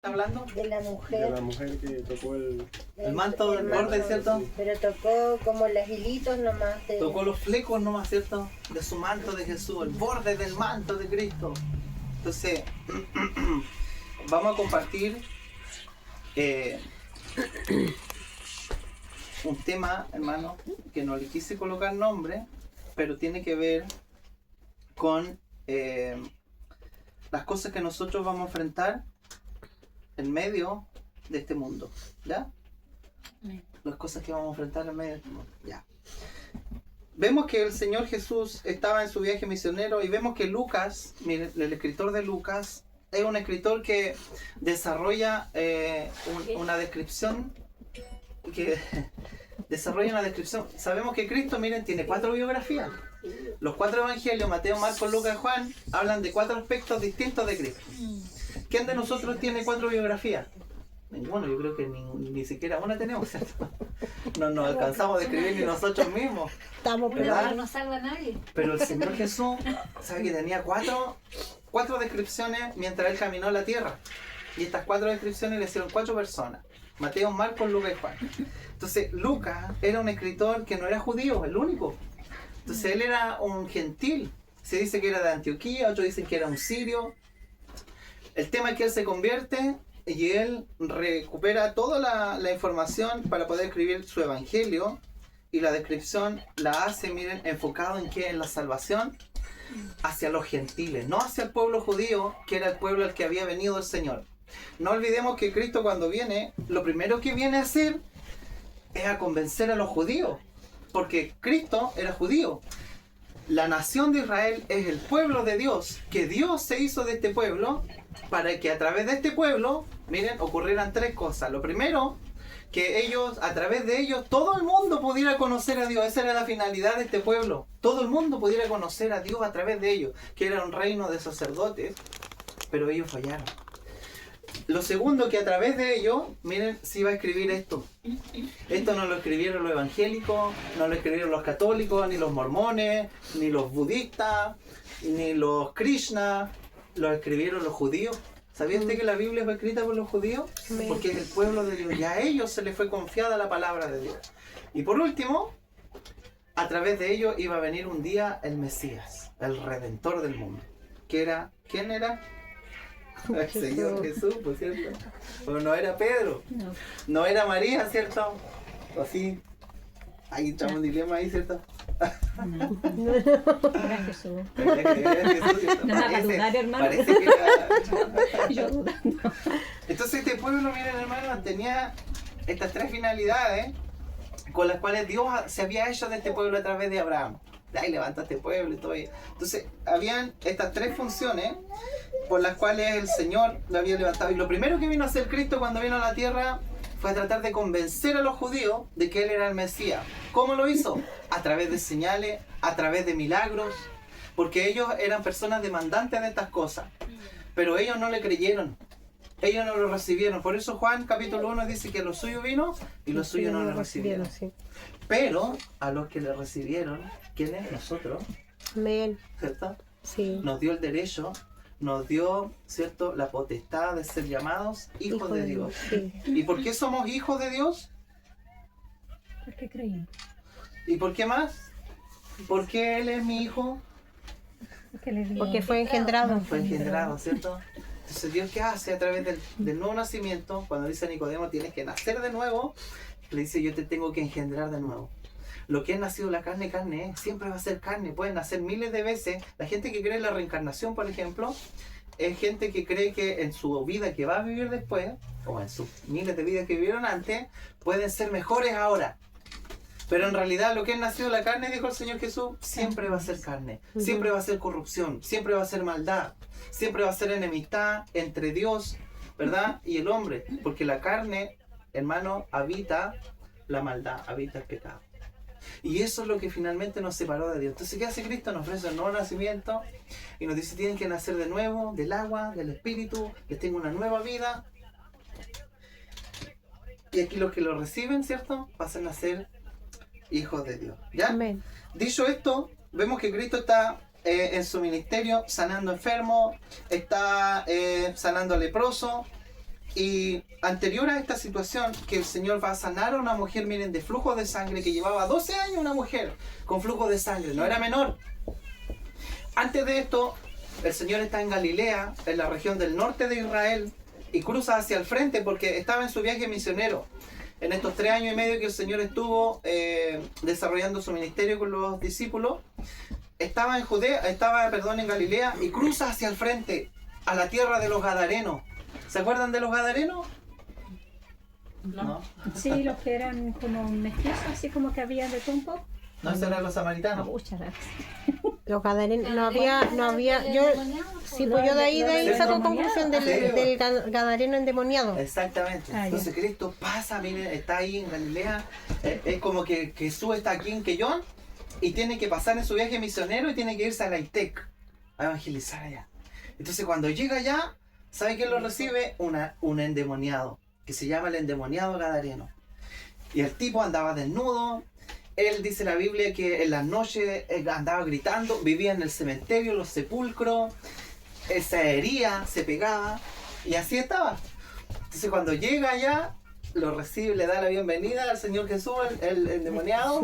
hablando? De la De la mujer que tocó el manto del borde, ¿cierto? Pero tocó como los hilitos nomás. Tocó los flecos nomás, ¿cierto? De su manto de Jesús, el borde del manto de Cristo. Entonces, vamos a compartir un tema, hermano, que no le quise colocar nombre, pero tiene que ver con las cosas que nosotros vamos a enfrentar en medio de este mundo, ¿ya? Las cosas que vamos a enfrentar en medio de este mundo, ¿ya? Vemos que el Señor Jesús estaba en su viaje misionero y vemos que Lucas, miren, el escritor de Lucas, es un escritor que desarrolla una descripción Sabemos que Cristo, miren, tiene 4 biografías. Los 4 evangelios, Mateo, Marcos, Lucas y Juan, hablan de 4 aspectos distintos de Cristo. ¿Quién de nosotros tiene 4 biografías? Ninguno, yo creo que ni siquiera una tenemos, ¿cierto? No nos alcanzamos a escribir ni nosotros mismos. Estamos, ¿verdad? No salva a nadie. Pero el Señor Jesús, ¿sabe que tenía 4 descripciones mientras Él caminó la tierra? Y estas 4 descripciones le hicieron 4 personas. Mateo, Marcos, Lucas y Juan. Entonces, Lucas era un escritor que no era judío, el único. Entonces, él era un gentil. Se dice que era de Antioquía, otros dicen que era un sirio. El tema es que él se convierte y él recupera toda la información para poder escribir su evangelio. Y la descripción la hace, miren, enfocado en qué, en la salvación hacia los gentiles, no hacia el pueblo judío, que era el pueblo al que había venido el Señor. No olvidemos que Cristo, cuando viene, lo primero que viene a hacer es a convencer a los judíos, porque Cristo era judío. La nación de Israel es el pueblo de Dios, que Dios se hizo de este pueblo para que a través de este pueblo, miren, ocurrieran 3 cosas. Lo primero, que ellos, a través de ellos, todo el mundo pudiera conocer a Dios. Esa era la finalidad de este pueblo. Todo el mundo pudiera conocer a Dios a través de ellos, que era un reino de sacerdotes, pero ellos fallaron. Lo segundo, que a través de ello, miren, se iba a escribir esto. Esto no lo escribieron los evangélicos, no lo escribieron los católicos, ni los mormones, ni los budistas, ni los Krishna, lo escribieron los judíos. ¿Sabía usted que la Biblia fue escrita por los judíos? Porque es el pueblo de Dios y a ellos se les fue confiada la palabra de Dios. Y por último, a través de ellos iba a venir un día el Mesías, el Redentor del mundo. ¿Quién era? El Señor Jesús, por cierto. Pero no era Pedro, no era María, ¿cierto? ¿O sí? Ahí estamos un dilema ahí, ¿cierto? Era Jesús. Era Jesús, ¿cierto? No me hagas dudar, hermano. Parece que era... Yo dudando. Entonces este pueblo, miren, hermano, tenía estas 3 finalidades con las cuales Dios se había hecho de este pueblo a través de Abraham. De ahí levanta este pueblo y todo. Entonces, habían estas 3 funciones por las cuales el Señor lo había levantado. Y lo primero que vino a hacer Cristo cuando vino a la tierra fue a tratar de convencer a los judíos de que Él era el Mesías. ¿Cómo lo hizo? A través de señales, a través de milagros, porque ellos eran personas demandantes de estas cosas. Pero ellos no le creyeron. Ellos no lo recibieron. Por eso Juan capítulo 1 dice que los suyos vino y los suyos no lo recibieron. Sí. Pero a los que le recibieron, ¿quiénes? Nosotros. Amén. ¿Cierto? Sí. Nos dio el derecho, nos dio, ¿cierto?, la potestad de ser llamados hijos de Dios. Sí. ¿Y por qué somos hijos de Dios? Porque creímos. ¿Y por qué más? ¿Por qué Él es mi hijo? Porque fue engendrado. Fue engendrado, ¿cierto? Entonces, ¿Dios qué hace a través del nuevo nacimiento? Cuando dice a Nicodemo, tienes que nacer de nuevo, le dice, yo te tengo que engendrar de nuevo. Lo que es nacido la carne, carne es, siempre va a ser carne, pueden nacer miles de veces. La gente que cree en la reencarnación, por ejemplo, es gente que cree que en su vida que va a vivir después, o en sus miles de vidas que vivieron antes, pueden ser mejores ahora. Pero en realidad lo que es nacido la carne, dijo el Señor Jesús, siempre va a ser carne, siempre va a ser corrupción, siempre va a ser maldad, siempre va a ser enemistad entre Dios, ¿verdad?, y el hombre, porque la carne, hermano, habita la maldad, habita el pecado. Y eso es lo que finalmente nos separó de Dios. Entonces, ¿qué hace Cristo? Nos ofrece un nuevo nacimiento y nos dice, tienen que nacer de nuevo, del agua, del Espíritu, les tengo una nueva vida. Y aquí los que lo reciben, ¿cierto?, pasan a ser hijos de Dios. ¿Ya? Amén. Dicho esto, vemos que Cristo está en su ministerio sanando enfermos, está sanando leprosos, Y anterior a esta situación, que el Señor va a sanar a una mujer, miren, de flujo de sangre, que llevaba 12 años una mujer con flujo de sangre, no era menor. Antes de esto, el Señor está en Galilea, en la región del norte de Israel, y cruza hacia el frente porque estaba en su viaje misionero. En estos 3 años y medio que el Señor estuvo desarrollando su ministerio con los discípulos, estaba en Galilea, y cruza hacia el frente a la tierra de los Gadarenos. ¿Se acuerdan de los Gadarenos? No. Sí, los que eran como mestizos, así como que había de todo un poco. No, esos eran los samaritanos. Muchas gracias. Los gadarenos, no había, sí, pues yo de ahí saco conclusión del gadareno endemoniado. Exactamente. Entonces Cristo pasa, miren, está ahí en Galilea, es como que Jesús está aquí en Quellón y tiene que pasar en su viaje misionero y tiene que irse a Laitec a evangelizar allá. Entonces cuando llega allá, ¿sabe quién lo recibe? Un endemoniado, que se llama el endemoniado gadareno. Y el tipo andaba desnudo. Él dice la Biblia que en las noches andaba gritando, vivía en el cementerio, en los sepulcros, se hería, se pegaba, y así estaba. Entonces cuando llega allá, lo recibe, le da la bienvenida al Señor Jesús, el endemoniado,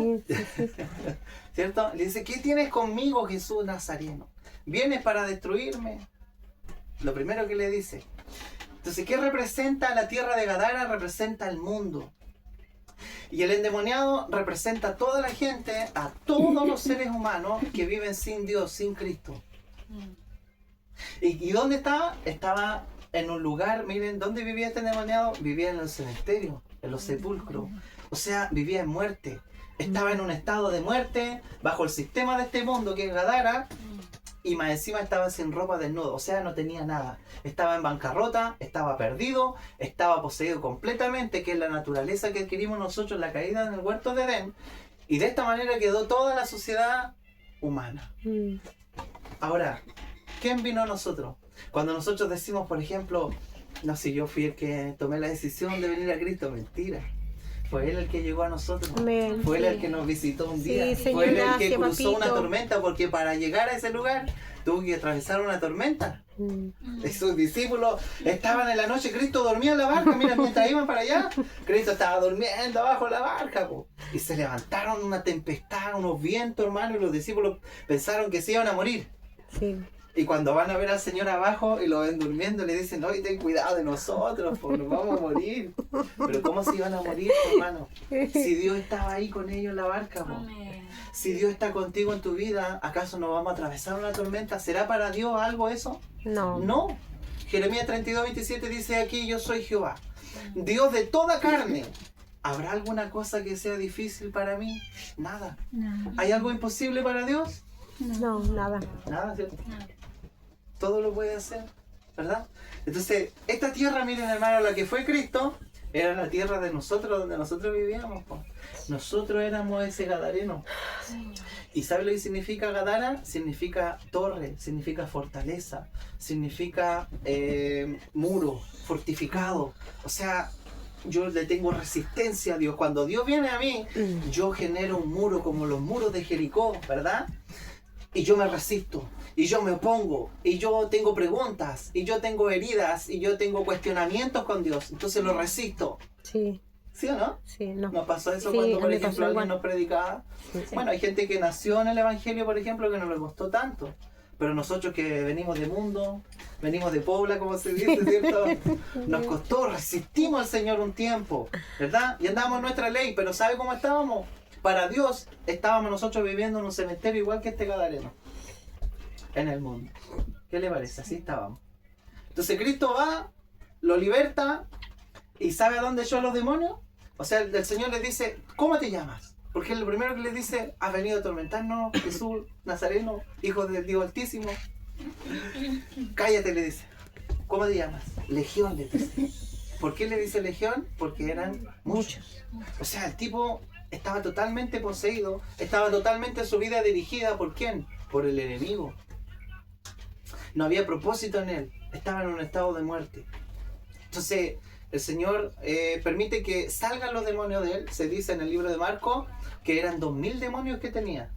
¿cierto? Le dice, ¿qué tienes conmigo, Jesús Nazareno? ¿Vienes para destruirme? Lo primero que le dice. Entonces, ¿qué representa la tierra de Gadara? Representa el mundo. Y el endemoniado representa a toda la gente, a todos los seres humanos que viven sin Dios, sin Cristo. ¿Y dónde estaba? Estaba en un lugar, miren, ¿dónde vivía este endemoniado? Vivía en el cementerio, en los sepulcros. O sea, vivía en muerte. Estaba en un estado de muerte, bajo el sistema de este mundo que es Gadara, y más encima estaba sin ropa, desnudo, o sea, no tenía nada. Estaba en bancarrota, estaba perdido, estaba poseído completamente, que es la naturaleza que adquirimos nosotros en la caída en el huerto de Edén. Y de esta manera quedó toda la sociedad humana. Ahora, ¿quién vino a nosotros? Cuando nosotros decimos, por ejemplo, no sé, yo fui el que tomé la decisión de venir a Cristo, mentira. Fue Él el que llegó a nosotros. Amén. Fue Él el que nos visitó un día. Sí, fue Él el que gracias, cruzó papito. una tormenta, porque para llegar a ese lugar tuvo que atravesar una tormenta. Y sus discípulos estaban en la noche, Cristo dormía en la barca, mira, mientras iban para allá, Cristo estaba durmiendo abajo de la barca, po. Y se levantaron una tempestad, unos vientos, hermano, y los discípulos pensaron que se iban a morir. Sí. Y cuando van a ver al Señor abajo y lo ven durmiendo, le dicen, oye, ten cuidado de nosotros, porque nos vamos a morir. Pero ¿cómo se iban a morir, hermano? Si Dios estaba ahí con ellos en la barca, po. Si Dios está contigo en tu vida, ¿acaso no vamos a atravesar una tormenta? ¿Será para Dios algo eso? No. No. Jeremías 32:27 dice aquí, yo soy Jehová, Dios de toda carne. ¿Habrá alguna cosa que sea difícil para mí? Nada. No. ¿Hay algo imposible para Dios? No, nada. Nada, ¿cierto? Todo lo puede hacer, ¿verdad? Entonces, esta tierra, miren, hermano, la que fue Cristo, era la tierra de nosotros, donde nosotros vivíamos, po. Nosotros éramos ese gadareno. ¿Y sabe lo que significa Gadara? Significa torre, significa fortaleza, significa muro, fortificado. O sea, yo le tengo resistencia a Dios. Cuando Dios viene a mí, yo genero un muro como los muros de Jericó, ¿verdad? Y yo me resisto, y yo me opongo, y yo tengo preguntas, y yo tengo heridas, y yo tengo cuestionamientos con Dios. Entonces lo resisto. Sí. ¿Sí o no? Sí, no. ¿Nos pasó eso Sí, cuando, a por mí ejemplo, pasó alguien igual. nos predicaba? Sí. Bueno, hay gente que nació en el Evangelio, por ejemplo, que no le costó tanto. Pero nosotros que venimos de mundo, venimos de Pobla, como se dice, ¿cierto? Nos costó, resistimos al Señor un tiempo, ¿verdad? Y andábamos en nuestra ley, pero ¿sabe cómo estábamos? Para Dios, estábamos nosotros viviendo en un cementerio igual que este gadareno. En el mundo. ¿Qué le parece? Así estábamos. Entonces Cristo va, lo liberta, y ¿sabe a dónde echó a los demonios? O sea, el Señor les dice, ¿cómo te llamas? Porque es lo primero que les dice, has venido a atormentarnos, Jesús Nazareno, Hijo del Dios Altísimo. Cállate, le dice. ¿Cómo te llamas? Legión, le dice. ¿Por qué le dice legión? Porque eran muchos. O sea, el tipo estaba totalmente poseído, estaba totalmente su vida dirigida, ¿por quién? Por el enemigo. No había propósito en él, estaba en un estado de muerte. Entonces, el Señor permite que salgan los demonios de él. Se dice en el libro de Marcos que eran 2000 demonios que tenía.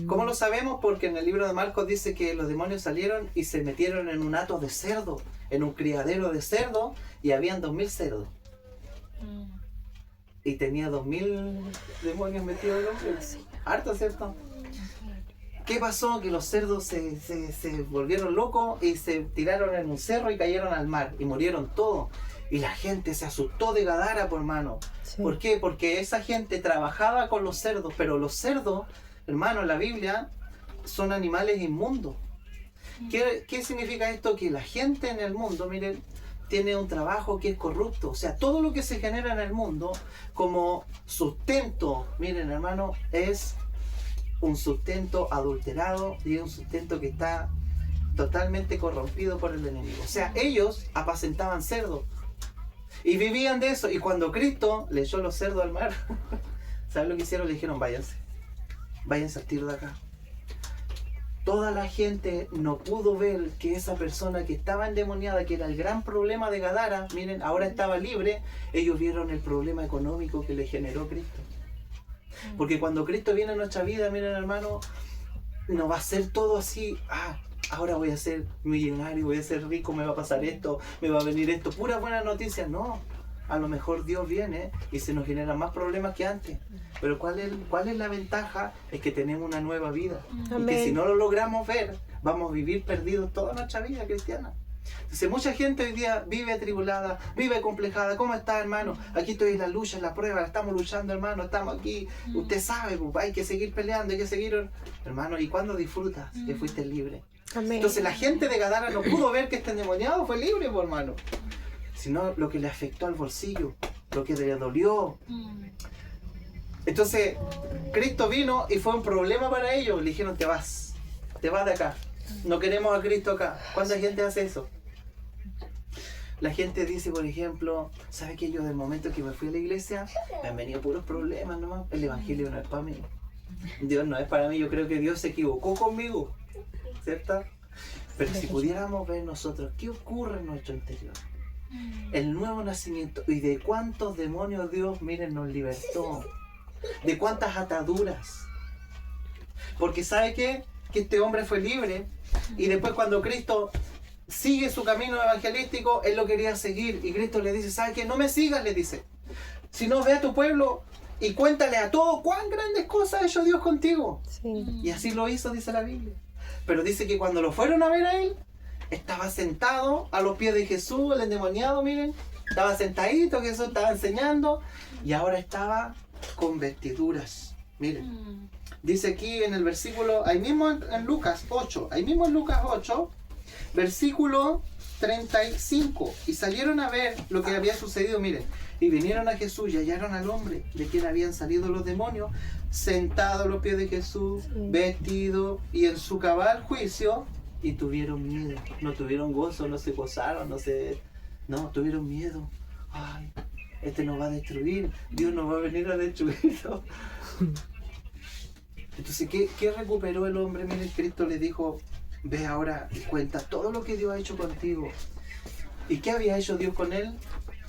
¿Cómo lo sabemos? Porque en el libro de Marcos dice que los demonios salieron y se metieron en un hato de cerdo. en un criadero de cerdos y habían 2000 cerdos. Y tenía 2000 demonios metidos en el hombre. Harto, ¿cierto? ¿Qué pasó? Que los cerdos se volvieron locos y se tiraron en un cerro y cayeron al mar y murieron todos. Y la gente se asustó de Gadara, por hermano. Sí. ¿Por qué? Porque esa gente trabajaba con los cerdos, pero los cerdos, hermano, en la Biblia son animales inmundos. ¿Qué significa esto? Que la gente en el mundo, miren, tiene un trabajo que es corrupto. O sea, todo lo que se genera en el mundo como sustento, miren, hermano, es un sustento adulterado y es un sustento que está totalmente corrompido por el enemigo. O sea, ellos apacentaban cerdos y vivían de eso. Y cuando Cristo le echó los cerdos al mar, ¿saben lo que hicieron? Le dijeron, váyanse al tiro de acá. Toda la gente no pudo ver que esa persona que estaba endemoniada, que era el gran problema de Gadara, miren, ahora estaba libre. Ellos vieron el problema económico que le generó Cristo. Porque cuando Cristo viene a nuestra vida, miren, hermano, no va a ser todo así, ahora voy a ser millonario, voy a ser rico, me va a pasar esto, me va a venir esto, puras buenas noticias. No, a lo mejor Dios viene y se nos generan más problemas que antes. Pero ¿cuál es la ventaja? Es que tenemos una nueva vida. Amén. Y que si no lo logramos ver, vamos a vivir perdidos toda nuestra vida cristiana. Entonces mucha gente hoy día vive atribulada, vive acomplejada. ¿Cómo está, hermano? Aquí estoy en la lucha, en la prueba, estamos luchando, hermano, estamos aquí. Usted sabe, pues, hay que seguir peleando, hay que seguir, hermano. ¿Y cuándo disfrutas que fuiste libre? Amén. Entonces la gente de Gadara no pudo ver que este endemoniado fue libre, pues, hermano. Sino lo que le afectó al bolsillo, lo que le dolió. Entonces Cristo vino y fue un problema para ellos. Le dijeron, te vas de acá. No queremos a Cristo acá. ¿Cuánta gente hace eso? La gente dice, por ejemplo, ¿sabe que yo del momento que me fui a la iglesia me han venido puros problemas nomás? El evangelio no es para mí. Dios no es para mí. Yo creo que Dios se equivocó conmigo, ¿cierto? Pero si pudiéramos ver nosotros qué ocurre en nuestro interior, el nuevo nacimiento, y de cuántos demonios Dios, miren, nos libertó, de cuántas ataduras. Porque ¿sabe qué? Que este hombre fue libre y después cuando Cristo sigue su camino evangelístico, él lo quería seguir y Cristo le dice, ¿sabe qué? No me sigas, le dice, sino ve a tu pueblo y cuéntale a todos cuán grandes cosas ha hecho Dios contigo. Sí. Y así lo hizo, dice la Biblia. Pero dice que cuando lo fueron a ver a él, estaba sentado a los pies de Jesús, el endemoniado, miren, estaba sentadito, Jesús estaba enseñando y ahora estaba con vestiduras, miren. Dice aquí en el versículo, ahí mismo en Lucas 8, versículo 35. Y salieron a ver lo que había sucedido, miren. Y vinieron a Jesús y hallaron al hombre de quien habían salido los demonios, sentado a los pies de Jesús, vestido y en su cabal juicio, y tuvieron miedo. No tuvieron gozo, no se gozaron, no, tuvieron miedo. Ay, este nos va a destruir, Dios nos va a venir a destruirlo. Entonces, ¿qué recuperó el hombre? Mire, Cristo le dijo, ve ahora y cuenta todo lo que Dios ha hecho contigo. ¿Y qué había hecho Dios con él?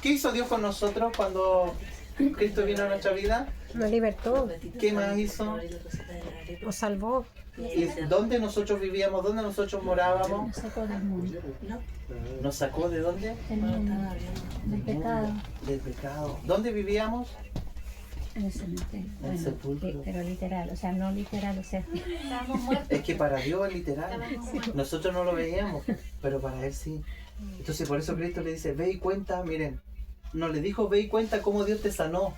¿Qué hizo Dios con nosotros cuando Cristo vino a nuestra vida? Nos libertó, ¿Qué más hizo? nos salvó. ¿Y dónde nosotros vivíamos? ¿Dónde nosotros morábamos? Nos sacó del mundo, ¿Nos sacó de dónde? del mundo, del pecado, Del pecado. ¿Dónde vivíamos? en el cementerio. En el Bueno, sepulcro. pero literal, o sea, no literal, o sea, Es que para Dios es literal. Nosotros no lo veíamos, pero para Él sí. Entonces por eso Cristo le dice, ve y cuenta, miren, no le dijo ve y cuenta cómo Dios te sanó.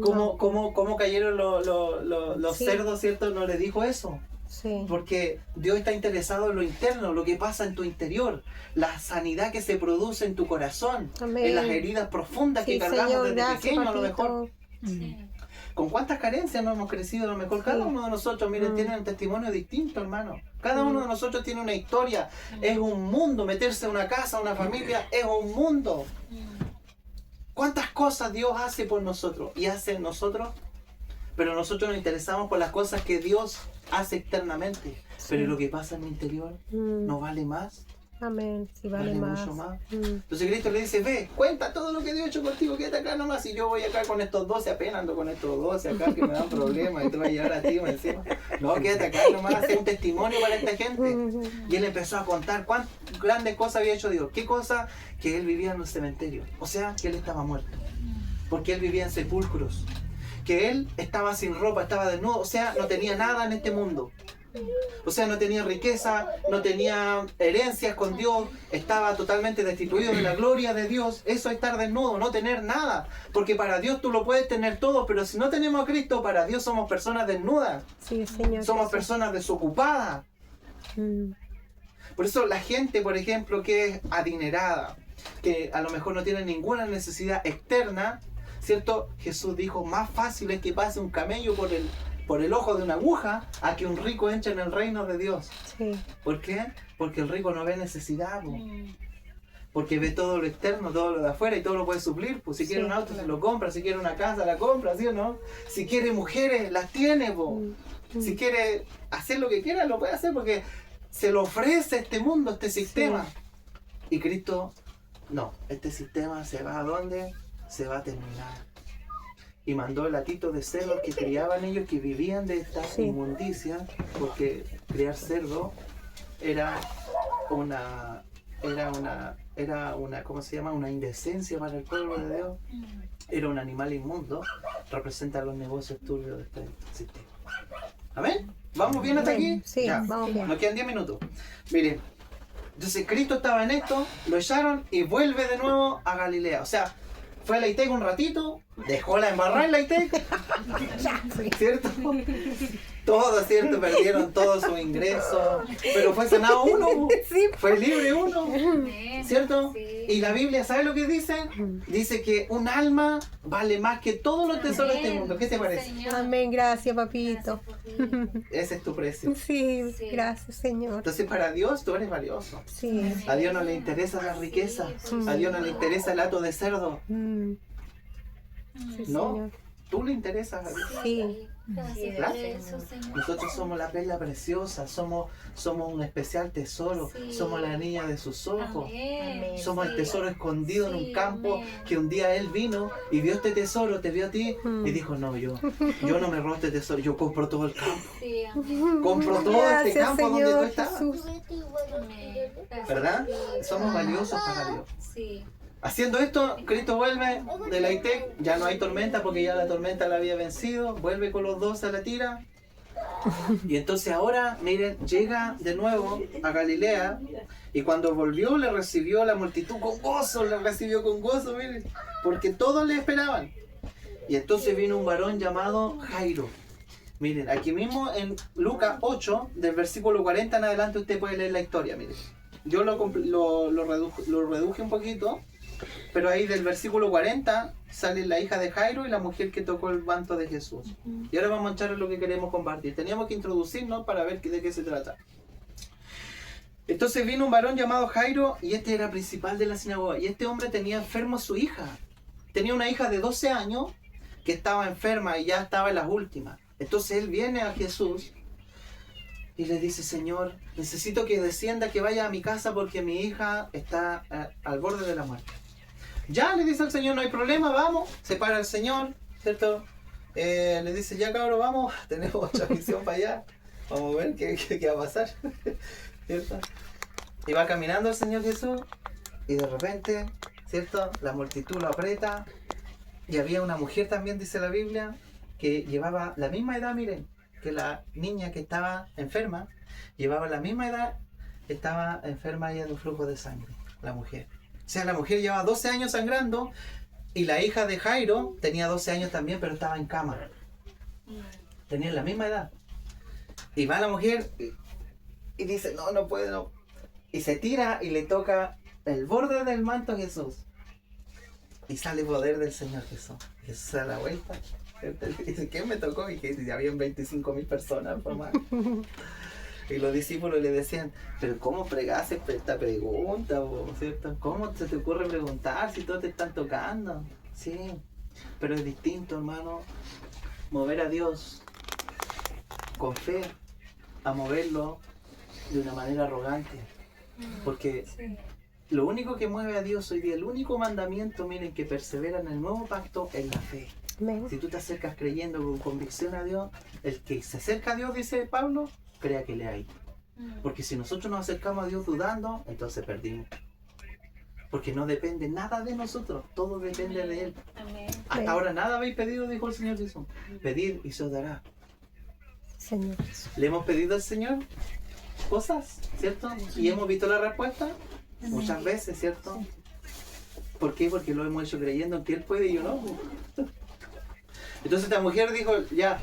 Cómo cayeron los Sí. cerdos, ¿cierto? No le dijo eso. Sí. Porque Dios está interesado en lo interno, lo que pasa en tu interior, la sanidad que se produce en tu corazón, Amén. en las heridas profundas que Sí, cargamos Señor, desde gracias, pequeño a lo papito. mejor. ¿Con cuántas carencias no hemos crecido? A lo mejor cada uno de nosotros, miren, tiene un testimonio distinto, hermano. Cada uno de nosotros tiene una historia. Es un mundo, meterse en una casa, una familia, es un mundo. ¿Cuántas cosas Dios hace por nosotros y hace en nosotros? Pero nosotros nos interesamos por las cosas que Dios hace externamente. Pero lo que pasa en mi interior no vale más. Amén. Si vale, Vale más. mucho más. Mm. Entonces Cristo le dice, ve, cuenta todo lo que Dios ha hecho contigo, quédate acá nomás, y yo voy acá con estos 12, apenas ando con estos 12 acá que me dan problemas, y te vas a llevar a ti encima. No, quédate acá nomás, hacer un testimonio para esta gente. Y él empezó a contar cuántas grandes cosas había hecho Dios. ¿Qué cosa? Que él vivía en un cementerio, o sea, que él estaba muerto, porque él vivía en sepulcros, que él estaba sin ropa, estaba desnudo, o sea, no tenía nada en este mundo. O sea, no tenía riqueza, no tenía herencias con Dios, estaba totalmente destituido de la gloria de Dios. Eso es estar desnudo, no tener nada. Porque para Dios tú lo puedes tener todo, pero si no tenemos a Cristo, para Dios somos personas desnudas. Sí, Señor. Somos Jesús. personas desocupadas. Mm. Por eso la gente, por ejemplo, que es adinerada, que a lo mejor no tiene ninguna necesidad externa, ¿cierto? Jesús dijo, más fácil es que pase un camello por el ojo de una aguja a que un rico entre en el reino de Dios. Sí. ¿Por qué? Porque el rico no ve necesidad, po. Porque ve todo lo externo, todo lo de afuera y todo lo puede suplir. Pues si quiere Sí, un auto se lo compra, si quiere una casa la compra, ¿sí o no? Si quiere mujeres, las tiene, po. Si quiere hacer lo que quiera, lo puede hacer porque se lo ofrece este mundo, este sistema. Y Cristo, no, este sistema se va a dónde? Se va a terminar. Y mandó latitos de cerdos que criaban ellos, que vivían de esta inmundicia, porque criar cerdo era una, ¿cómo se llama? Una indecencia para el pueblo de Dios. Era un animal inmundo, representa los negocios turbios de este sistema. ¿Amén? ¿Vamos bien hasta aquí? Sí, Ya. vamos bien. Nos quedan 10 minutos. Miren, entonces Cristo estaba en esto, lo echaron y vuelve de nuevo a Galilea. O sea, fue a la ITEC un ratito, dejó la embarrada en la ITEC, ¿cierto? Todos, ¿cierto? Perdieron todo su ingreso, pero fue sanado uno, fue libre uno, ¿cierto? Y la Biblia, ¿sabe lo que dice? Dice que un alma vale más que todos los tesoros de este mundo. ¿Qué te parece? Amén. Gracias, papito. Ese es tu precio. Sí, gracias, Señor. Entonces para Dios tú eres valioso. Sí. A Dios no le interesa la riqueza, a Dios no le interesa el hato de cerdo, Mm. Sí, ¿no? Señor. Tú le interesas a Dios. Sí. ¿Verdad? Nosotros somos la perla preciosa, somos un especial tesoro, somos la niña de sus ojos, somos el tesoro escondido en un campo que un día Él vino y vio este tesoro, te vio a ti y dijo, no, yo no me robo este tesoro, yo compro todo el campo, compro todo este Gracias, campo donde tú Señor estás, Jesús. ¿verdad? Somos valiosos para Dios. Sí. Haciendo esto, Cristo vuelve de la ITEC, ya no hay tormenta porque ya la tormenta la había vencido, vuelve con los 12 a la tira. Y entonces ahora, miren, llega de nuevo a Galilea y cuando volvió le recibió la multitud con gozo, le recibió con gozo, miren, porque todos le esperaban. Y entonces vino un varón llamado Jairo. Miren, aquí mismo en Lucas 8, del versículo 40 en adelante usted puede leer la historia, miren. Yo lo reduje un poquito. Pero ahí del versículo 40 sale la hija de Jairo y la mujer que tocó el manto de Jesús. Y ahora vamos a echar lo que queremos compartir. Teníamos que introducirnos para ver de qué se trata. Entonces vino un varón llamado Jairo y este era principal de la sinagoga. Y este hombre tenía enfermo a su hija. Tenía una hija de 12 años que estaba enferma y ya estaba en las últimas. Entonces él viene a Jesús y le dice, Señor, necesito que descienda, que vaya a mi casa porque mi hija está al borde de la muerte. Ya, le dice al Señor, no hay problema, vamos. Se para el Señor, ¿cierto? Le dice, ya cabrón, vamos, tenemos otra misión para allá. Vamos a ver qué va a pasar. ¿Cierto? Y va caminando el Señor Jesús y de repente, ¿cierto? La multitud lo aprieta y había una mujer también, dice la Biblia, que llevaba la misma edad, miren, que la niña que estaba enferma, llevaba la misma edad, estaba enferma ella de un flujo de sangre, la mujer. O sea, la mujer llevaba 12 años sangrando y la hija de Jairo tenía 12 años también, pero estaba en cama. Tenían la misma edad. Y va la mujer y dice, no puede, no. Y se tira y le toca el borde del manto a Jesús. Y sale poder del Señor Jesús. Jesús se da la vuelta. Y dice, ¿quién me tocó? Y que habían 25.000 personas por más. Y los discípulos le decían, pero ¿cómo fregaste esta pregunta? ¿Cierto? ¿Cómo se te ocurre preguntar si todos te están tocando? Sí, pero es distinto, hermano, mover a Dios con fe a moverlo de una manera arrogante. Porque lo único que mueve a Dios hoy día, el único mandamiento, miren, que persevera en el nuevo pacto es la fe. Amén. Si tú te acercas creyendo con convicción a Dios, el que se acerca a Dios, dice Pablo, crea que le hay. Porque si nosotros nos acercamos a Dios dudando, entonces perdimos. Porque no depende nada de nosotros, todo depende de Él. Hasta ahora nada habéis pedido, dijo el Señor Jesús. Pedid y se os dará. Señor. ¿Le hemos pedido al Señor cosas, cierto? ¿Y hemos visto la respuesta? Muchas veces, ¿cierto? ¿Por qué? Porque lo hemos hecho creyendo en que Él puede y yo no. Entonces esta mujer dijo, ya,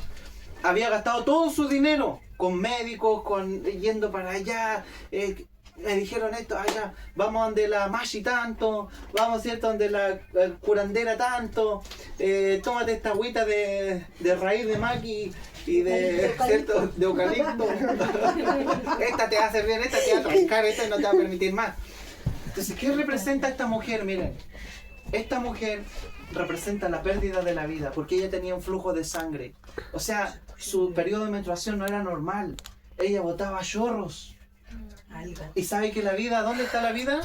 había gastado todo su dinero con médicos, con yendo para allá, me dijeron esto, allá, vamos donde la Mashi tanto, vamos, ¿cierto? Donde la curandera tanto, tómate esta agüita de raíz de maqui y de, ¿cierto? De eucalipto. Esta te va a hacer bien, esta te va a trancar, esta no te va a permitir más. Entonces, ¿qué representa esta mujer? Miren, esta mujer representa la pérdida de la vida, porque ella tenía un flujo de sangre. O sea, su periodo de menstruación no era normal. Ella botaba chorros. ¿Y sabe que la vida, dónde está la vida?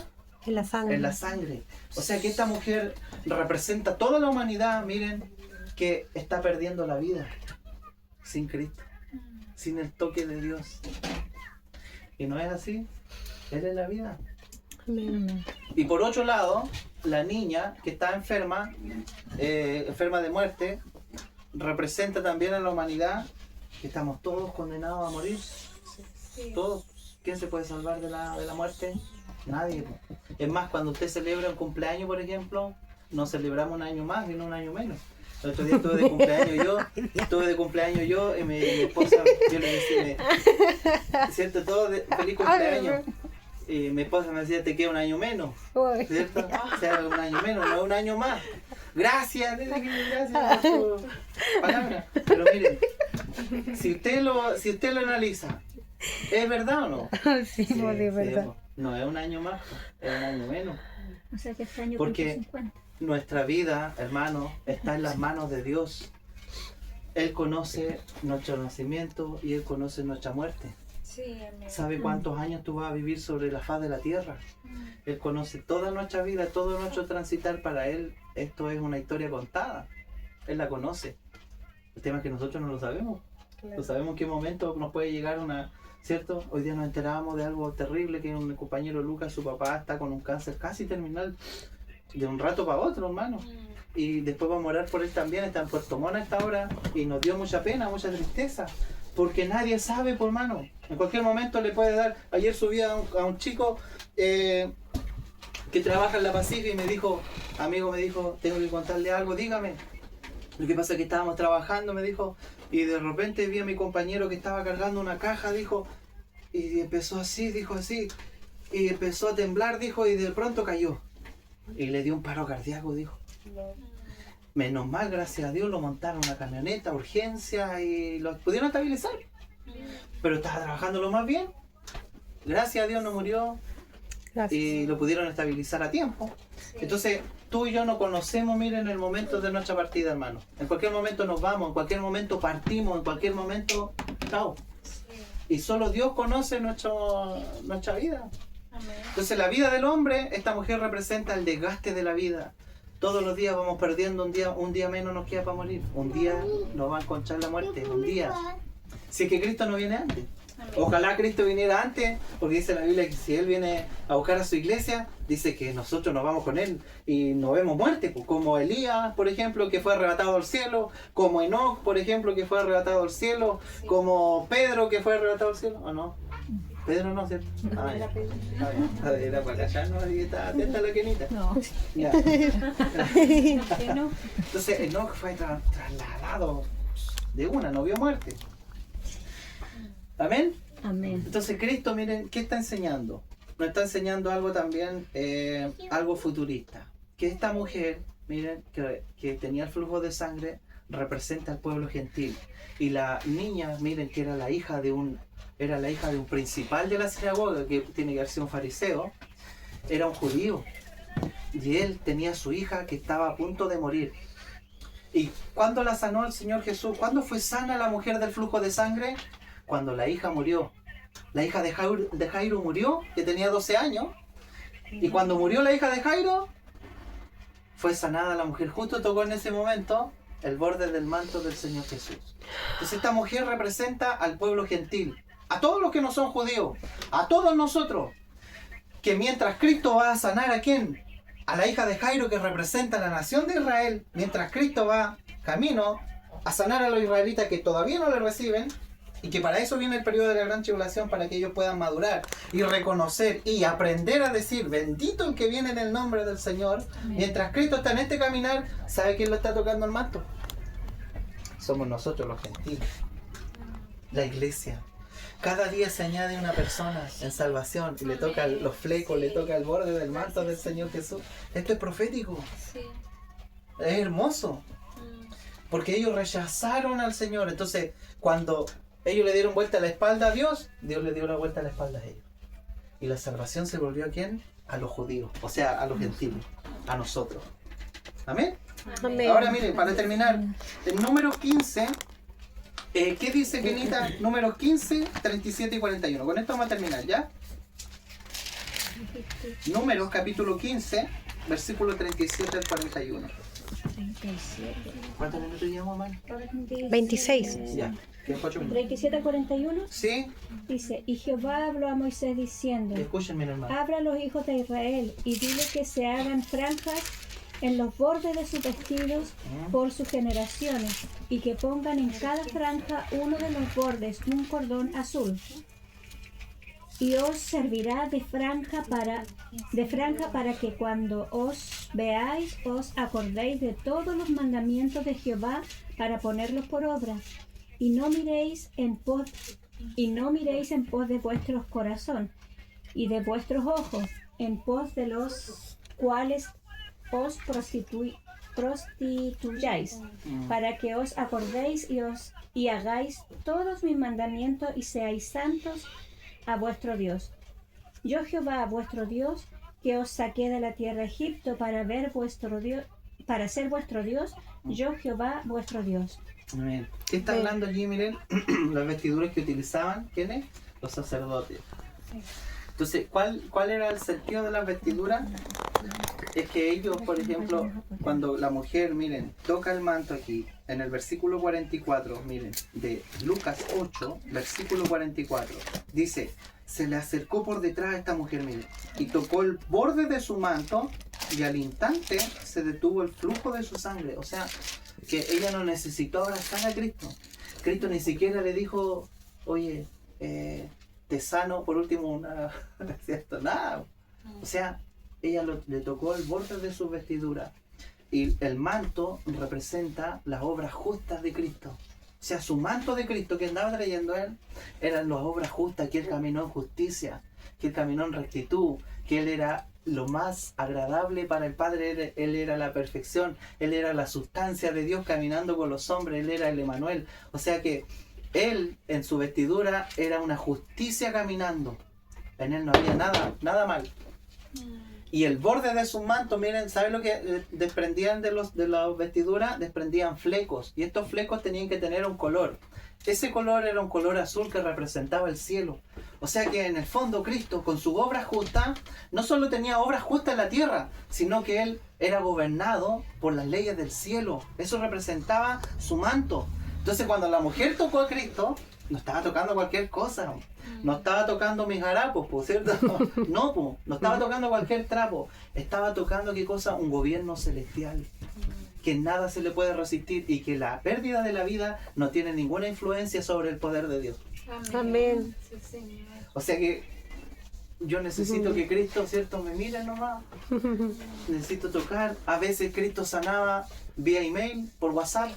En la sangre. En la sangre. O sea que esta mujer representa toda la humanidad, miren, que está perdiendo la vida sin Cristo, sin el toque de Dios. Y no es así. Él es la vida. Amén. Y por otro lado, la niña que está enferma, enferma de muerte, representa también a la humanidad, que estamos todos condenados a morir. Todos. ¿Quién se puede salvar de la muerte? Nadie. Es más, cuando usted celebra un cumpleaños, por ejemplo, no celebramos un año más, sino un año menos. El otro día estuve de cumpleaños yo, y mi esposa, yo le decía, ¿cierto? Todo feliz cumpleaños. Y mi esposa me decía, te queda un año menos, ¿cierto? O sea, un año menos, no un año más. Gracias, gracias por tu palabra. Pero miren, si usted lo analiza, ¿es verdad o no? Sí, es verdad. No es un año más, es un año menos. O sea que este año Porque 50. nuestra vida, hermano, está en las manos de Dios. Él conoce nuestro nacimiento y Él conoce nuestra muerte. Sabe cuántos años tú vas a vivir sobre la faz de la tierra. Él conoce toda nuestra vida, todo nuestro transitar. Para Él esto es una historia contada. Él la conoce. El tema es que nosotros no lo sabemos. No sabemos en qué momento nos puede llegar una... ¿Cierto? Hoy día nos enterábamos de algo terrible, que un compañero Lucas, su papá, está con un cáncer casi terminal de un rato para otro, hermano. Y después vamos a orar por él también, está en Puerto Montt a esta hora, y nos dio mucha pena, mucha tristeza, porque nadie sabe, por mano. En cualquier momento le puede dar... Ayer subí a un chico que trabaja en la Pacífica y me dijo, amigo, me dijo, tengo que contarle algo, dígame. Lo que pasa es que estábamos trabajando, me dijo, y de repente vi a mi compañero que estaba cargando una caja, dijo, y empezó así, dijo así, y empezó a temblar, dijo, y de pronto cayó. Y le dio un paro cardíaco, dijo. Menos mal, gracias a Dios, lo montaron a una camioneta, urgencia, y lo pudieron estabilizar. Pero estaba trabajando lo más bien. Gracias a Dios no murió. Gracias. Y lo pudieron estabilizar a tiempo. Entonces, tú y yo no conocemos, miren, el momento de nuestra partida, hermano. En cualquier momento nos vamos, en cualquier momento partimos, en cualquier momento, chao. Y solo Dios conoce nuestra vida. Entonces, la vida del hombre, esta mujer representa el desgaste de la vida. Todos los días vamos perdiendo un día menos nos queda para morir. Un día nos va a encontrar la muerte, un día. Si es que Cristo no viene antes. Ojalá Cristo viniera antes, porque dice la Biblia que si Él viene a buscar a su iglesia, dice que nosotros nos vamos con Él y no vemos muerte, pues, como Elías, por ejemplo, que fue arrebatado al cielo, como Enoch, por ejemplo, que fue arrebatado al cielo, como Pedro, que fue arrebatado al cielo, ¿o no? Pedro no, ¿cierto? Era para allá, ¿no? Ahí está atenta la quenita. No. Ya. Entonces Enoch fue trasladado de una, no vio muerte. ¿Amén? Amén. Entonces Cristo, miren, ¿qué está enseñando? Nos está enseñando algo también, algo futurista. Que esta mujer, miren, que tenía el flujo de sangre, representa al pueblo gentil. Y la niña, miren, que era la hija de un principal de la sinagoga, que tiene que haber sido un fariseo, era un judío. Y él tenía a su hija que estaba a punto de morir. ¿Y cuándo la sanó el Señor Jesús? ¿Cuándo fue sana la mujer del flujo de sangre? Cuando la hija murió. La hija de Jairo murió, que tenía 12 años. Y cuando murió la hija de Jairo, fue sanada la mujer. Justo tocó en ese momento el borde del manto del Señor Jesús. Entonces esta mujer representa al pueblo gentil, a todos los que no son judíos, a todos nosotros, que mientras Cristo va a sanar ¿a quién? A la hija de Jairo, que representa a la nación de Israel, mientras Cristo va camino a sanar a los israelitas que todavía no le reciben, y que para eso viene el periodo de la gran tribulación, para que ellos puedan madurar y reconocer y aprender a decir bendito el que viene en el nombre del Señor. Mientras Cristo está en este caminar, ¿sabe quién lo está tocando el manto? Somos nosotros los gentiles, la iglesia. Cada día se añade una persona en salvación y le toca los flecos, le toca el borde del manto del Señor Jesús. Esto es profético, es hermoso, porque ellos rechazaron al Señor. Entonces cuando ellos le dieron vuelta a la espalda a Dios, Dios le dio la vuelta a la espalda a ellos. Y la salvación se volvió ¿a quién? A los judíos, o sea, a los gentiles, a nosotros. ¿Amén? Amén. Ahora miren, para terminar, en números 15, ¿qué dice Kenita? Números 15, 37 y 41. Con esto vamos a terminar, ¿ya? Números capítulo 15, versículo 37 al 41. 37. ¿Cuántos minutos llevamos, man? 26. Ya. 8 minutos. 37 a 41 Sí, dice: Y Jehová habló a Moisés diciendo: escúchenme, hermano. Habla a los hijos de Israel y dile que se hagan franjas en los bordes de sus vestidos por sus generaciones, y que pongan en cada franja uno de los bordes un cordón azul. Y os servirá de franja para que cuando os veáis os acordéis de todos los mandamientos de Jehová para ponerlos por obra. Y no miréis en pos de vuestros corazón y de vuestros ojos, en pos de los cuales os prostituyáis, para que os acordéis y hagáis todos mis mandamientos y seáis santos a vuestro Dios. Yo Jehová vuestro Dios, que os saqué de la tierra de Egipto para ser vuestro Dios, yo Jehová vuestro Dios. Amén. ¿Qué está hablando allí? Miren, las vestiduras que utilizaban, ¿quiénes? Los sacerdotes. Entonces, ¿cuál era el sentido de las vestiduras? Es que ellos, por ejemplo, cuando la mujer, miren, toca el manto aquí, en el versículo 44, miren, de Lucas 8, versículo 44, dice: se le acercó por detrás a esta mujer, miren, y tocó el borde de su manto, y al instante se detuvo el flujo de su sangre. O sea, que ella no necesitó abrazar a Cristo. Cristo ni siquiera le dijo: oye, te sano por último una... ¿cierto? Nada. O sea, ella le tocó el borde de su vestidura. Y el manto representa las obras justas de Cristo. O sea, su manto de Cristo que andaba trayendo él eran las obras justas, que él caminó en justicia, que él caminó en rectitud, que él era lo más agradable para el Padre. Él era la perfección, él era la sustancia de Dios caminando con los hombres, él era el Emanuel. O sea que él en su vestidura era una justicia caminando. En él no había nada mal. Y el borde de su manto, miren, ¿saben lo que desprendían de las vestiduras? Desprendían flecos. Y estos flecos tenían que tener un color. Ese color era un color azul que representaba el cielo. O sea que en el fondo Cristo, con su obra justa, no solo tenía obras justas en la tierra, sino que Él era gobernado por las leyes del cielo. Eso representaba su manto. Entonces cuando la mujer tocó a Cristo, no estaba tocando cualquier cosa. No estaba tocando mis harapos, ¿cierto? No estaba tocando cualquier trapo. Estaba tocando, ¿qué cosa? Un gobierno celestial. Que nada se le puede resistir y que la pérdida de la vida no tiene ninguna influencia sobre el poder de Dios. Amén. O sea que yo necesito que Cristo, ¿cierto?, me mire nomás. Necesito tocar. A veces Cristo sanaba vía email, por WhatsApp,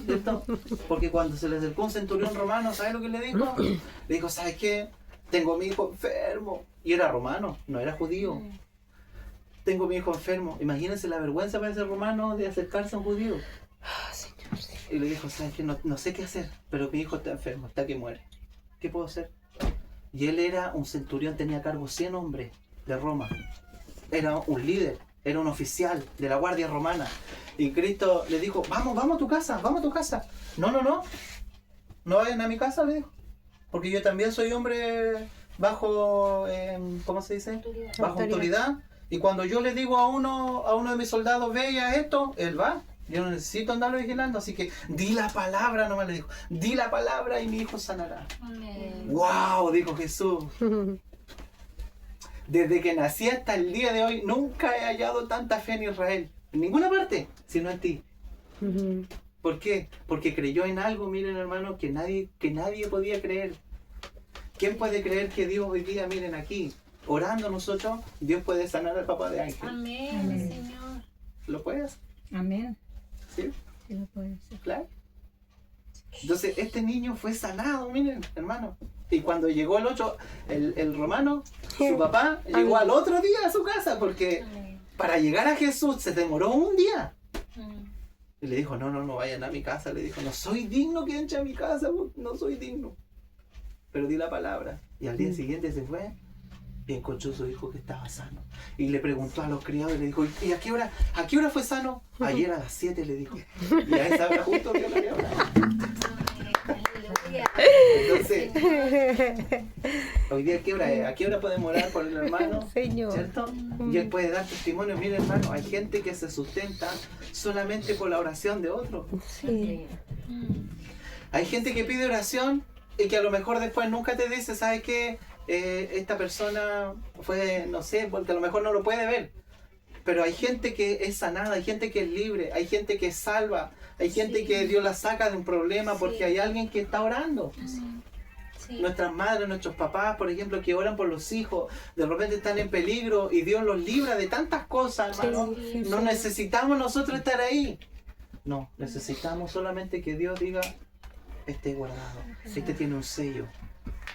¿cierto? Porque cuando se le acercó un centurión romano, ¿sabes lo que le dijo? Le dijo: ¿sabes qué? Tengo a mi hijo enfermo. Y era romano, no era judío. Tengo a mi hijo enfermo. Imagínense la vergüenza para ese romano de acercarse a un judío. Y le dijo: ¿sabes qué? No sé qué hacer, pero mi hijo está enfermo, está que muere. ¿Qué puedo hacer? Y él era un centurión, tenía a cargo 100 hombres de Roma. Era un líder, era un oficial de la guardia romana. Y Cristo le dijo: vamos a tu casa, vamos a tu casa. No vayan a mi casa, le dijo. porque yo también soy hombre bajo, ¿cómo se dice? Bajo autoridad. Y cuando yo le digo a uno de mis soldados, ve y haz esto, él va. Yo no necesito andarlo vigilando, así que di la palabra, nomás le dijo. Di la palabra y mi hijo sanará. Amén. ¡Wow! Dijo Jesús. Desde que nací hasta el día de hoy, nunca he hallado tanta fe en Israel. En ninguna parte, sino en ti. ¿Por qué? Porque creyó en algo, miren hermanos, que nadie podía creer. ¿Quién puede creer que Dios hoy día, miren aquí, orando nosotros, Dios puede sanar al papá de Ángel? Amén, Amén. Señor. ¿Lo puedes? Amén. ¿Sí? Sí lo puede hacer. Claro. Entonces, este niño fue sanado, miren, hermano. Y cuando llegó el romano, su papá llegó al otro día a su casa, porque Amén. para llegar a Jesús se demoró un día. Mm. Y le dijo, no vayan a mi casa. Le dijo, no soy digno que entre a mi casa, no soy digno. Pero di la palabra. Y al día siguiente se fue y encontró a su hijo que estaba sano. Y le preguntó a los criados y le dijo, ¿y a qué hora fue sano? Ayer a las 7 le dijo. Y a esa hora justo Dios le había hablado. Amén. Aleluya. Entonces, hoy día, ¿a qué hora podemos orar por el hermano? Señor. ¿Cierto? Y él puede dar testimonio. Mire, hermano, hay gente que se sustenta solamente por la oración de otros. Sí. Mm. Hay gente que pide oración y que a lo mejor después nunca te dice, ¿sabes qué? Esta persona fue, no sé, porque a lo mejor no lo puede ver. Pero hay gente que es sanada, hay gente que es libre, hay gente que es salva, hay gente que Dios la saca de un problema porque hay alguien que está orando. Sí. Nuestras madres, nuestros papás, por ejemplo, que oran por los hijos, de repente están en peligro y Dios los libra de tantas cosas, hermano. Sí, No necesitamos nosotros estar ahí. No, necesitamos solamente que Dios diga, este guardado, este tiene un sello,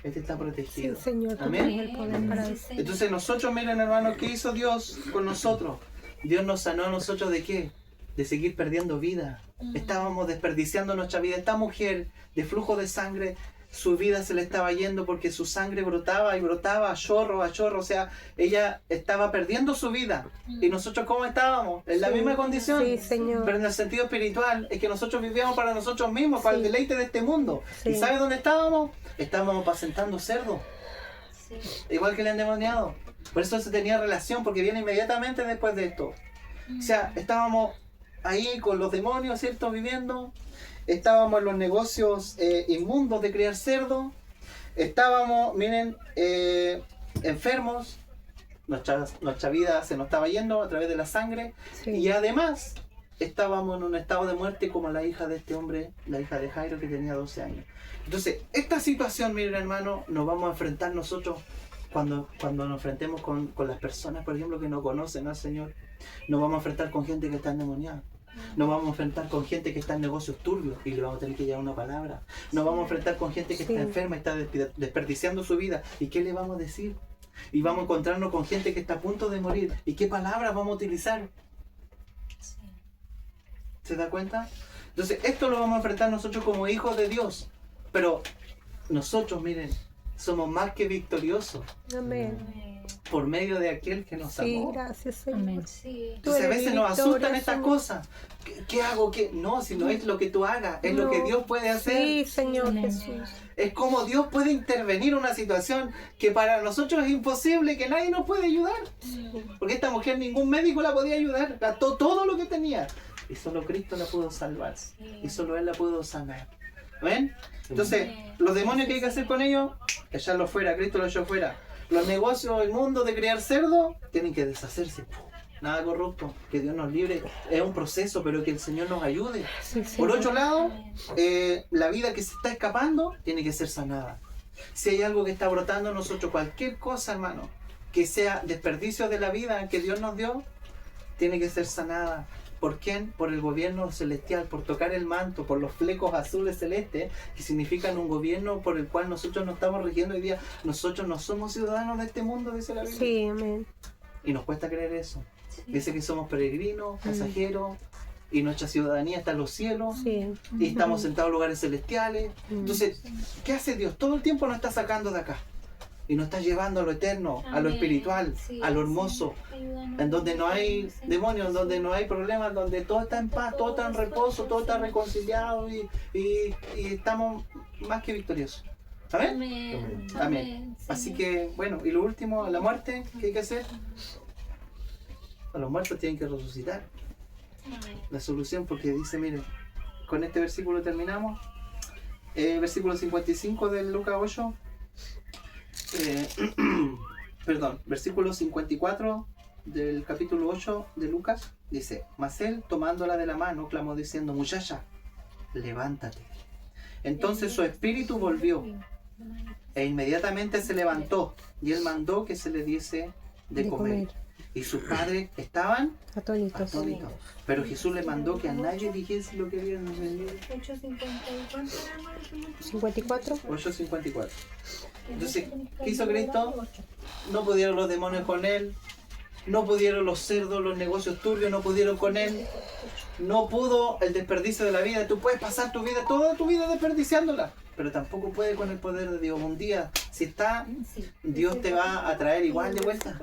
este está Sí, protegido. Señor, tú Amén. tienes el poder para Sí, eso. Señor. Entonces nosotros, miren hermano, ¿qué hizo Dios con nosotros? Dios nos sanó a nosotros ¿de qué? De seguir perdiendo vida. Estábamos desperdiciando nuestra vida. Esta mujer de flujo de sangre, su vida se le estaba yendo porque su sangre brotaba y brotaba a chorro. O sea, ella estaba perdiendo su vida. ¿Y nosotros cómo estábamos? En la Sí. misma condición. Sí, Señor. Pero en el sentido espiritual es que nosotros vivíamos para nosotros mismos, para el Sí. deleite de este mundo. Sí. ¿Y sabe dónde estábamos? Estábamos apacentando cerdos. Sí. Igual que el endemoniado. Por eso se tenía relación, porque viene inmediatamente después de esto. O sea, estábamos ahí con los demonios, ¿cierto? Viviendo. Estábamos en los negocios inmundos de criar cerdo. Estábamos, miren, enfermos. Nuestra vida se nos estaba yendo a través de la sangre. Sí. Y además, estábamos en un estado de muerte como la hija de este hombre, la hija de Jairo, que tenía 12 años. Entonces, esta situación, miren hermano, nos vamos a enfrentar nosotros cuando nos enfrentemos con las personas, por ejemplo, que no conocen al Señor. Nos vamos a enfrentar con gente que está endemoniada. Nos vamos a enfrentar con gente que está en negocios turbios y le vamos a tener que llevar una palabra. Nos vamos a enfrentar con gente que Sí. está enferma y está desperdiciando su vida. ¿Y qué le vamos a decir? Y vamos a encontrarnos con gente que está a punto de morir. ¿Y qué palabras vamos a utilizar? Sí. ¿Se da cuenta? Entonces, esto lo vamos a enfrentar nosotros como hijos de Dios. Pero nosotros, miren, somos más que victoriosos Amén. Amén. por medio de aquel que nos Sí, amó. gracias, Señor. Amén. Sí. Entonces a eres veces mi nos asustan victoria, estas Señor. cosas. ¿Qué hago? ¿Qué? No, si no es lo que tú hagas, es lo que No. Dios puede hacer. Sí, Señor Amén. Jesús. Es como Dios puede intervenir en una situación que para nosotros es imposible, que nadie nos puede ayudar. Porque esta mujer ningún médico la podía ayudar, gastó todo lo que tenía. Y solo Cristo la pudo salvar. Y solo Él la pudo sanar. ¿Ven? Entonces, los demonios que hay que hacer con ellos, echarlos fuera, Cristo los echó fuera. Los negocios, el mundo de criar cerdo, tienen que deshacerse. Nada corrupto, que Dios nos libre. Es un proceso, pero que el Señor nos ayude. Sí, Por Señor. otro lado, la vida que se está escapando tiene que ser sanada. Si hay algo que está brotando en nosotros, cualquier cosa, hermano, que sea desperdicio de la vida que Dios nos dio, tiene que ser sanada. ¿Por quién? Por el gobierno celestial, por tocar el manto, por los flecos azules celestes, que significan un gobierno por el cual nosotros nos estamos rigiendo hoy día. Nosotros no somos ciudadanos de este mundo, dice la Biblia. Sí, amén. Y nos cuesta creer eso. Dice que somos peregrinos, pasajeros, y nuestra ciudadanía está en los cielos, Sí. y estamos sentados en lugares celestiales. Entonces, ¿qué hace Dios? Todo el tiempo nos está sacando de acá. Y nos está llevando a lo eterno, a lo Amén. espiritual, Sí, a lo hermoso. Ayúdanos. En donde no hay Sí, demonios, en donde no hay problemas, donde todo está en paz, todo está en reposo, todo está reconciliado y estamos más que victoriosos. ¿Amén? Amén. Amén. Sí. Así que, bueno, y lo último, la muerte, ¿qué hay que hacer? A los muertos tienen que resucitar. Amén. La solución, porque dice, miren, con este versículo terminamos. Versículo 55 del Lucas 8. Perdón, versículo 54 del capítulo 8 de Lucas. Dice, mas él tomándola de la mano clamó diciendo, muchacha, levántate. Entonces su espíritu volvió e inmediatamente se levantó y él mandó que se le diese de comer. Y sus padres estaban Atónitos. atónitos. Pero Jesús le mandó que a nadie dijese lo que habían entendido. 54. 8:54. Entonces, ¿qué hizo Cristo? No pudieron los demonios con él. No pudieron los cerdos, los negocios turbios, no pudieron con él. No pudo el desperdicio de la vida. Tú puedes pasar tu vida, toda tu vida desperdiciándola, pero tampoco puede con el poder de Dios. Un día, si está, Dios te va a traer igual de vuelta.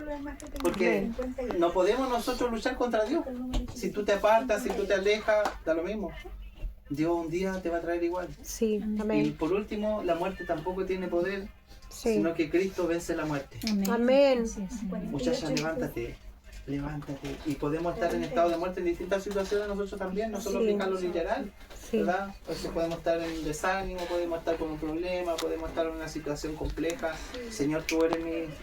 Porque no podemos nosotros luchar contra Dios. Si tú te apartas, si tú te alejas, da lo mismo. Dios un día te va a traer igual. Sí, Y amén. por último, la muerte tampoco tiene poder, Sí. sino que Cristo vence la muerte. Amén. Muchacha, levántate, levántate. Y podemos estar en estado de muerte en distintas situaciones nosotros también, no solo Sí. aplicarlo literal, Sí. ¿verdad? Porque podemos estar en desánimo, podemos estar con un problema, podemos estar en una situación compleja. Señor, tú eres mi...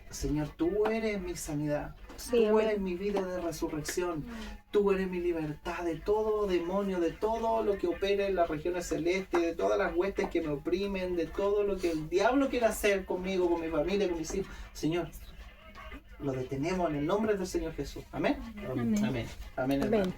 Señor, tú eres mi sanidad. Sí, Tú amén. eres mi vida de resurrección. Tú eres mi libertad de todo demonio, de todo lo que opera en las regiones celestes, de todas las huestes que me oprimen, de todo lo que el diablo quiere hacer conmigo, con mi familia, con mis hijos. Señor, lo detenemos en el nombre del Señor Jesús. Amén. Amén. Amén. Amén, hermano. Amén.